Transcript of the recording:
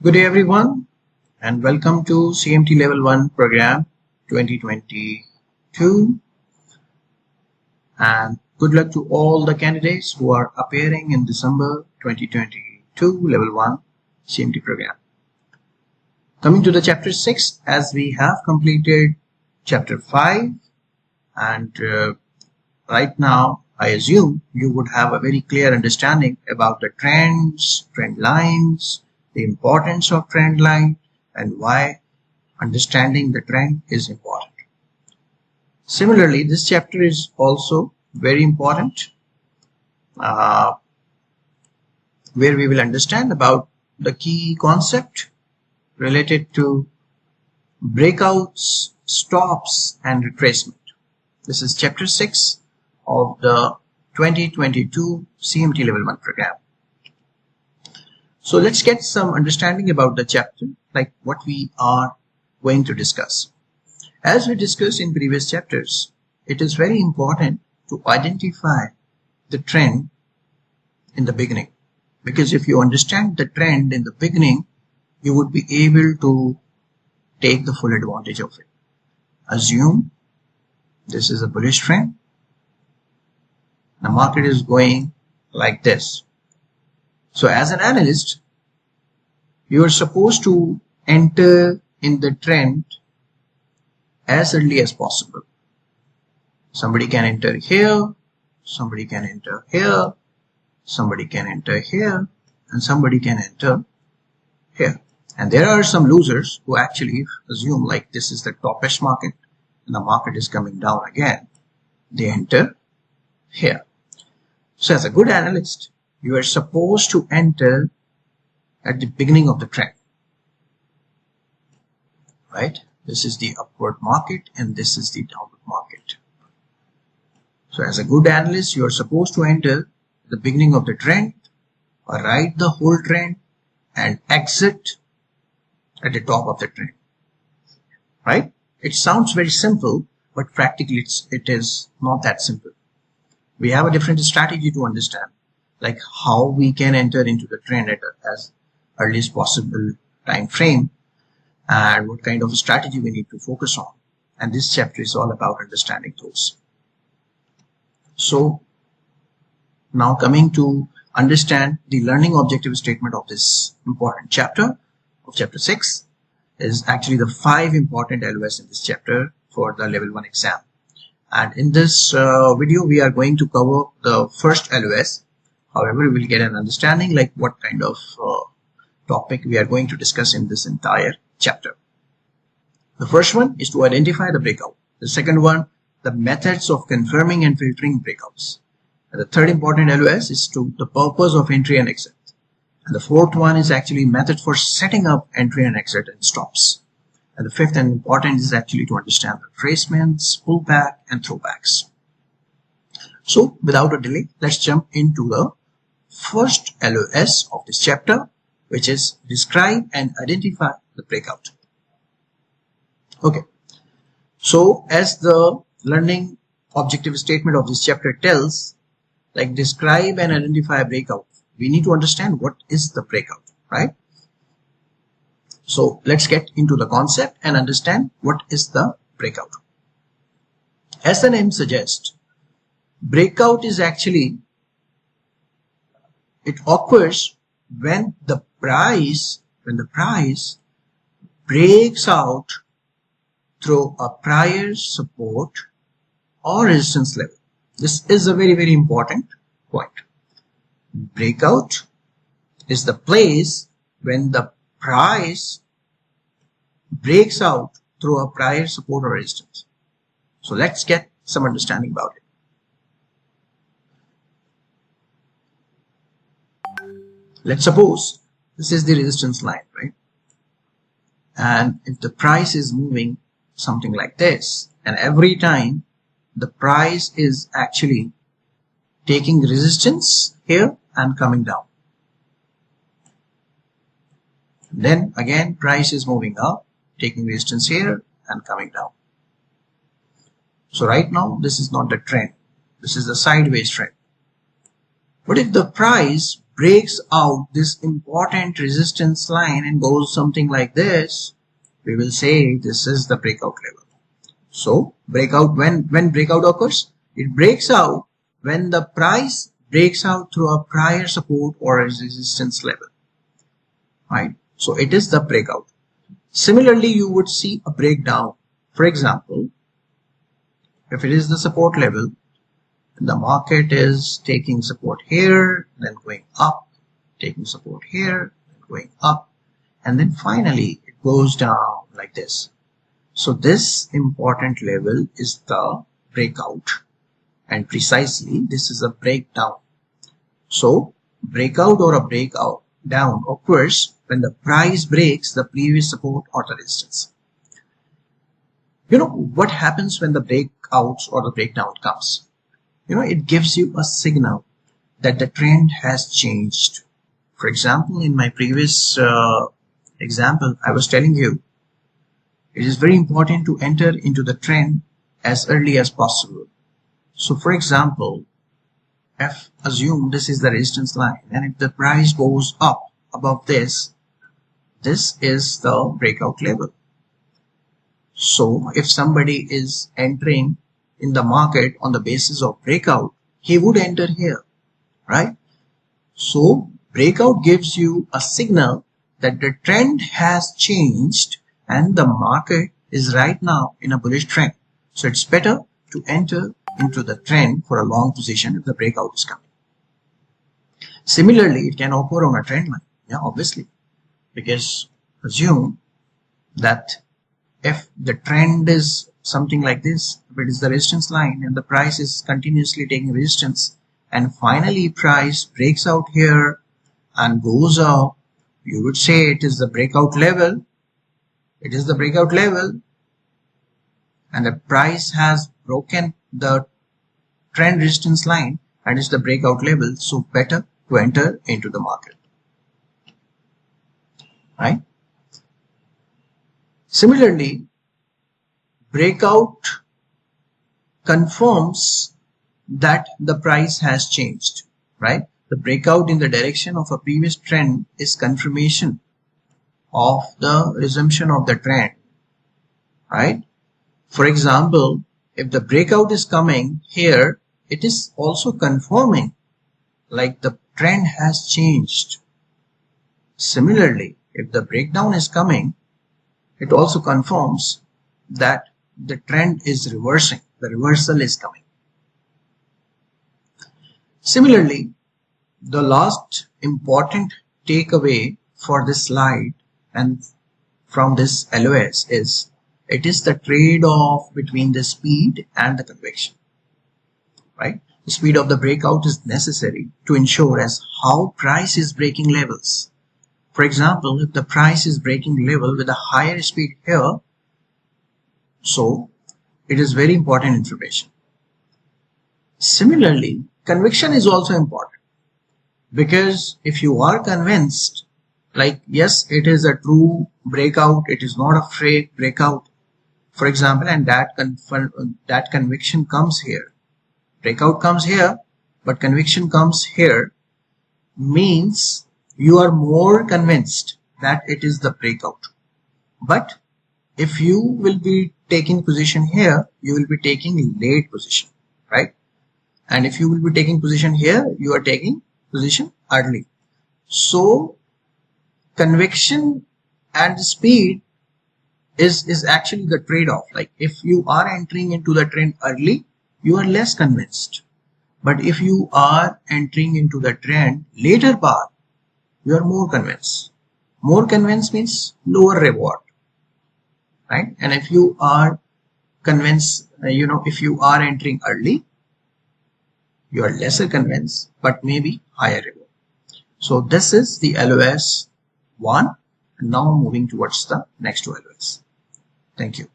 Good day everyone and welcome to CMT Level 1 program 2022 and good luck to all the candidates who are appearing in December 2022 Level 1 CMT program. Coming to the chapter 6, as we have completed chapter 5 and right now I assume you would have a very clear understanding about the trends, trend lines, the importance of trend line and why understanding the trend is important. Similarly, this chapter is also very important where we will understand about the key concept related to breakouts, stops and retracement. This is chapter 6 of the 2022 CMT Level 1 program. So let's get some understanding about the chapter, like what we are going to discuss. As we discussed in previous chapters, it is very important to identify the trend in the beginning. Because if you understand the trend in the beginning, you would be able to take the full advantage of it. Assume this is a bullish trend. The market is going like this. So as an analyst, you are supposed to enter in the trend as early as possible. Somebody can enter here, somebody can enter here, somebody can enter here, and somebody can enter here. And there are some losers who actually assume like this is the toppish market and the market is coming down again. They enter here. So as a good analyst, you are supposed to enter at the beginning of the trend, right? This is the upward market and this is the downward market. So as a good analyst, you are supposed to enter the beginning of the trend or ride the whole trend and exit at the top of the trend, right? It sounds very simple, but practically it is not that simple. We have a different strategy to understand, like how we can enter into the trend at as early as possible time frame and what kind of a strategy we need to focus on. And this chapter is all about understanding those. So now coming to understand the learning objective statement of this important chapter of chapter 6 is actually the 5 important LOS in this chapter for the level 1 exam. And in this video, we are going to cover the first LOS. However, we will get an understanding like what kind of topic we are going to discuss in this entire chapter. The first one is to identify the breakout. The second one, the methods of confirming and filtering breakouts. And the third important LOS is to the purpose of entry and exit. And the fourth one is actually method for setting up entry and exit and stops. And the fifth and important is actually to understand the retracements, pullback and throwbacks. So without a delay, let's jump into the first LOS of this chapter, which is describe and identify the breakout. Okay, so as the learning objective statement of this chapter tells, like describe and identify a breakout, we need to understand what is the breakout, right? So let's get into the concept and understand what is the breakout. As the name suggests, breakout is actually, it occurs when the price breaks out through a prior support or resistance level. This is a very, very important point. Breakout is the place when the price breaks out through a prior support or resistance. So let's get some understanding about it. Let's suppose this is the resistance line, right? And if the price is moving something like this, and every time the price is actually taking resistance here and coming down, then again price is moving up, taking resistance here and coming down. So right now this is not the trend, this is the sideways trend. But if the price breaks out this important resistance line and goes something like this, we will say this is the breakout level. So breakout, when breakout occurs, it breaks out when the price breaks out through a prior support or a resistance level, right? So it is the breakout. Similarly, you would see a breakdown. For example, if it is the support level, the market is taking support here, then going up, taking support here, then going up, and then finally it goes down like this. So this important level is the breakout, and precisely this is a breakdown. So breakout or a breakout down occurs when the price breaks the previous support or the resistance. You know what happens when the breakouts or the breakdown comes? You know, it gives you a signal that the trend has changed. For example, in my previous example, I was telling you it is very important to enter into the trend as early as possible. So for example, if assume this is the resistance line, and if the price goes up above this, this is the breakout level. So if somebody is entering in the market on the basis of breakout, he would enter here, right? So breakout gives you a signal that the trend has changed and the market is right now in a bullish trend. So it's better to enter into the trend for a long position if the breakout is coming. Similarly, it can occur on a trend line, yeah, obviously, because assume that if the trend is something like this, if it is the resistance line and the price is continuously taking resistance and finally price breaks out here and goes up, you would say it is the breakout level. It is the breakout level, and the price has broken the trend resistance line and it's the breakout level, so better to enter into the market, right? Similarly, breakout confirms that the price has changed, right? The breakout in the direction of a previous trend is confirmation of the resumption of the trend, right? For example, if the breakout is coming here, it is also confirming like the trend has changed. Similarly, if the breakdown is coming, it also confirms that the trend is reversing, the reversal is coming. Similarly, the last important takeaway for this slide and from this LOS is it is the trade-off between the speed and the conviction, right? The speed of the breakout is necessary to ensure as how price is breaking levels. For example, if the price is breaking level with a higher speed here, so it is very important information. Similarly, conviction is also important, because if you are convinced like yes, it is a true breakout, it is not a fake breakout, for example, and that conviction comes here, breakout comes here but conviction comes here, means you are more convinced that it is the breakout. But if you will be taking position here, you will be taking late position, right? And if you will be taking position here, you are taking position early. So conviction and speed is actually the trade-off. Like if you are entering into the trend early, you are less convinced. But if you are entering into the trend later part, you are more convinced. More convinced means lower reward, right? And if you are convinced, if you are entering early, you are lesser convinced, but maybe higher reward. So this is the LOS 1. And now moving towards the next two LOS. Thank you.